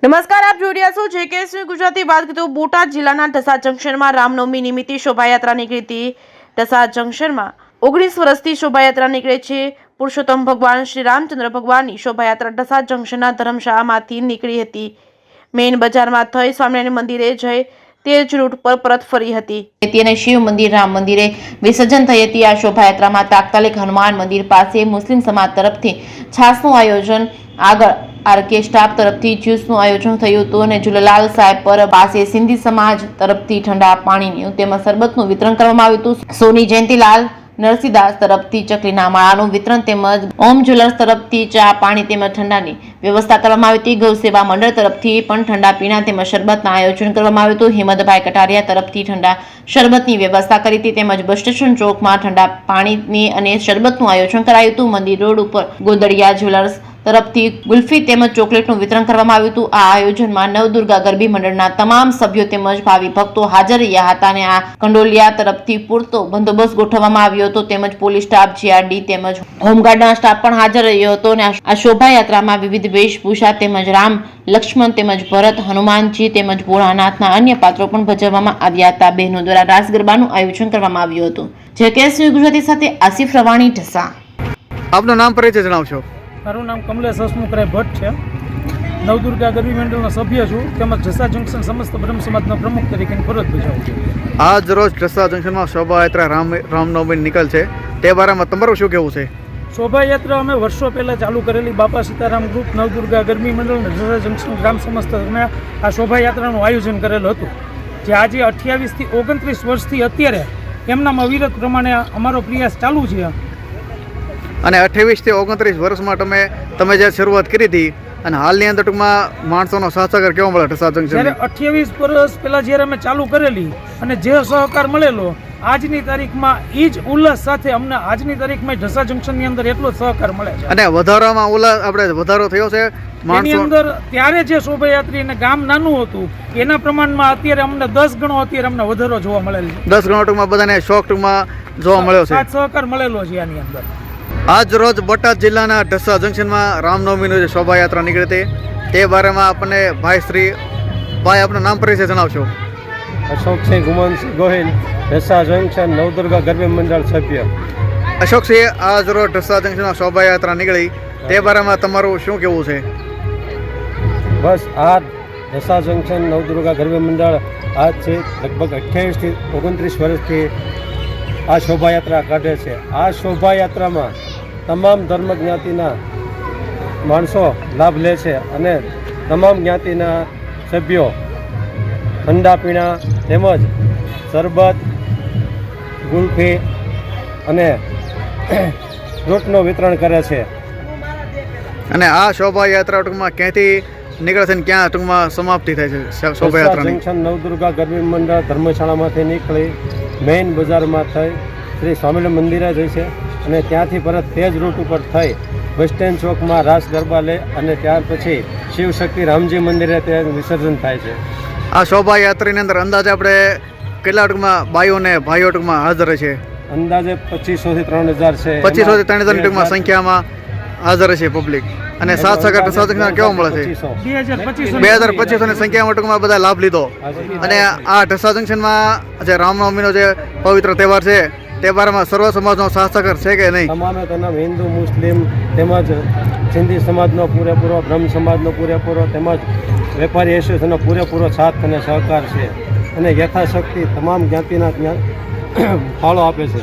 નમસ્કાર, આપ જોઈ રહ્યા છો જેકેએસની ગુજરાતી વાત કરીએ તો બોટાદ જિલ્લાના ઢસા જંકશનમાં રામનવમી નિમિત્તે શોભાયાત્રા નીકળી હતી। ઢસા જંકશનમાં 19 વર્ષથી શોભાયાત્રા નીકળે છે। પુરુષોત્તમ ભગવાન શ્રી રામચંદ્ર ભગવાનની શોભાયાત્રા ઢસા જંકશનના ધર્મશાળામાંથી નીકળી હતી। મેઇન બજારમાં થઈ સ્વામિનારાયણ મંદિરે જઈ તે જ રૂટ પર પરત ફરી હતી અને શિવ મંદિર રામ મંદિરે વિસર્જન થઈ હતી। આ શોભાયાત્રામાં તાત્કાલિક હનુમાન મંદિર પાસે મુસ્લિમ સમાજ તરફથી છાસનું આયોજન, આગળ આરકે સ્ટાફ તરફથી જ્યુસનું આયોજન થયું હતું અને ઝૂલેલાલ સાહેબ પર પાસે સિંધી સમાજ તરફથી ઠંડા પાણીનું તેમજ શરબતનું વિતરણ કરવામાં આવ્યું હતું। સોની જયંતિલાલ નરસિંહદાસ તરફથી ચકલીના માળાનું વિતરણ તેમજ ઓમ જ્વેલર્સ તરફથી ચા પાણી તેમજ ઠંડાની વ્યવસ્થા કરવામાં આવી હતી। ગૌ સેવા મંડળ તરફથી પણ ઠંડા પીણા તેમજ શરબતના આયોજન કરવામાં આવ્યું હતું। હિંમતભાઈ કટારિયા તરફથી ઠંડા શરબતની વ્યવસ્થા કરી હતી તેમજ બસ સ્ટેશન ચોકમાં ઠંડા પાણીની અને શરબતનું આયોજન કરાયું હતું। મંદિર રોડ ઉપર ગોદડિયા જ્વેલર્સ તરફથી ગુલ્ફી તેમજ ચોકલેટનું વિતરણ કરવામાં આવ્યું હતું। આ આયોજનમાં નવદુર્ગા ગરબી મંડળના તમામ સભ્યો તેમજ ભાવિ ભક્તો હાજર રહ્યા હતા અને આ કંડોલિયા તરફથી પૂરતો બંદોબસ્ત ગોઠવવામાં આવ્યો હતો તેમજ પોલીસ સ્ટાફ, જીઆરડી તેમજ હોમગાર્ડના સ્ટાફ પણ હાજર રહ્યો હતો અને આ શોભાયાત્રામાં વિવિધ વેશભૂષા તેમજ રામ, લક્ષ્મણ તેમજ ભરત, હનુમાનજી તેમજ ભોળાનાથના અન્ય પાત્રો પણ ભજવવામાં આવ્યા હતા। બહેનો દ્વારા રાસ ગરબાનું આયોજન કરવામાં આવ્યું હતું। જેકેએસની ગુજરાતી સાથે આસિફ રવાણી, ઢસા। આપનું નામ પરિચય જણાવશો? મારું નામ કમલેશ હસમુખરાય ભટ્ટ છે। નવદુર્ગા ગરબી મંડળનો સભ્ય છું તેમજ ઢસા જંકશન સમસ્ત બ્રહ્મ સમાજના પ્રમુખ તરીકે ફરજ બજાવું છું। આજ રોજ ઢસા જંકશનમાં શોભાયાત્રા રામનવમી નીકળ છે, તે બારામાં તમારું શું કહેવું છે? શોભાયાત્રા અમે વર્ષો પહેલાં ચાલુ કરેલી બાપા સીતારામ ગ્રુપ નવદુર્ગા ગરબી મંડળ અને ઢસા જંકશન ગ્રામ સમસ્ત આ શોભાયાત્રાનું આયોજન કરેલું હતું, જે આજે 28 થી 29 વર્ષથી અત્યારે એમનામાં અવિરત પ્રમાણે અમારો પ્રયાસ ચાલુ છે। અને 28 થી 29 વર્ષમાં તમે જે શરૂઆત કરી હતી અને હાલની અંદર ટૂંકમાં માણસોનો સહકાર કેવો મળે ઢસા જંકશન? જ્યારે 28 વર્ષ પહેલાં જ્યારે અમે ચાલુ કરેલી અને જે સહકાર મળેલો આજની તારીખમાં એ જ ઉલ્લાસ સાથે અમને આજની તારીખમાં ઢસા જંકશનની અંદર એટલો જ સહકાર મળે છે અને વધારામાં ઉલ્લાસ આપણે વધારો થયો છે એની અંદર। ત્યારે જે શોભાયાત્રી અને ગામ નાનું હતું એના પ્રમાણમાં અત્યારે અમને 10 ગણો અત્યારે અમને વધારો જોવા મળેલ છે। 10 ગણો ટૂંકમાં બધાને શોખ ટૂંકમાં જોવા મળ્યો છે, સહકાર મળેલો છે આની અંદર। આજ રોજ બોટાદ જિલ્લાના ઢસા જંકશનમાં રામનવમીની જે શોભાયાત્રા નીકળી હતી તે બારેમાં આપણને ભાઈ આપનું નામ પરિચય જણાવશો? અશોકસિંહ ગુમાનસિંહ ગોહિલ, ઢસા જંકશન નવદુર્ગા ગરબી મંડળ સભ્ય। અશોકસિંહ, આજ રોજ ઢસા જંકશનમાં શોભાયાત્રા નીકળી તે બારેમાં તમારું શું કહેવું છે? બસ આ ઢસા જંકશન નવદુર્ગા ગરબી મંડળ આજથી લગભગ 28 થી 29 વર્ષથી આ શોભાયાત્રા કાઢે છે। આ શોભાયાત્રામાં તમામ ધર્મ જ્ઞાતિના માણસો લાભ લે છે અને તમામ જ્ઞાતિના સભ્યો ઠંડા પીણા તેમજ શરબત, ગુલ્ફી અને ફ્રૂટનું વિતરણ કરે છે। અને આ શોભાયાત્રા ટૂંકમાં ક્યાંથી નીકળે છે અને ક્યાં ટૂંકમાં સમાપ્તિ થાય છે શોભાયાત્રાની? જંકશન નવદુર્ગા ગરબી મંડળ ધર્મશાળામાંથી નીકળી મેઇન બજારમાં થઈ શ્રી સ્વામિનારાયણ મંદિરે જાય છે અને ત્યાંથી પરત તે જ રૂટ ઉપર થઈ બસ સ્ટેન્ડ ચોકમાં રાસ ગરબા લે અને ત્યાર પછી શિવશક્તિ રામજી મંદિરે તે વિસર્જન થાય છે। આ શોભાયાત્રાની અંદર અંદાજે આપણે કેટલા ટૂંકમાં બાઈઓ અને ભાઈઓ ટૂંકમાં હાજર છે? અંદાજે 2500 થી 3000 છે। 2500 થી 3000 ટૂંકમાં સંખ્યામાં હાજર છે પબ્લિક અને સાત સહકાર ઢસા જંકશન કેવો મળે છે? 2250 ની સંખ્યામાં ટૂંકમાં બધા લાભ લીધો। અને આ ઢસા જંકશનમાં જે રામનવમીનો જે પવિત્ર તહેવાર છે તે બારમાં સર્વ સમાજનો સાથ સહકાર છે કે નહીં? તમામે તમામ હિન્દુ, મુસ્લિમ તેમજ સિંધી સમાજનો પૂરેપૂરો, બ્રહ્મ સમાજનો પૂરેપૂરો તેમજ વેપારી એસોસિએશનનો પૂરેપૂરો સાથ અને સહકાર છે અને યથાશક્તિ તમામ જ્ઞાતિના ફાળો આપે છે।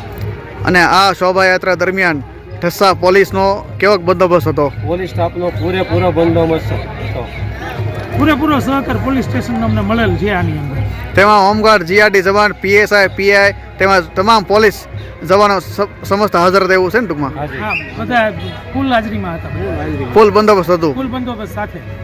અને આ શોભાયાત્રા દરમિયાન ઢસા પોલીસનો કેવો બંદોબસ્ત હતો? પોલીસ સ્ટાફનો પૂરેપૂરો બંદોબસ્ત હતો, પૂરેપૂરો સહકાર પોલીસ સ્ટેશન અમને મળેલ છે આની અંદર। તેમાં હોમગાર્ડ, જીઆરડી જવાન, પીએસઆઈ, પીઆઈ તેમજ તમામ પોલીસ જવાનો સમસ્ત હાજર હતા એવું છે ને ટૂંકમાં? બધા ફૂલ હાજરીમાં હતા, ફૂલ બંદોબસ્ત હતું, ફૂલ બંદોબસ્ત સાથે।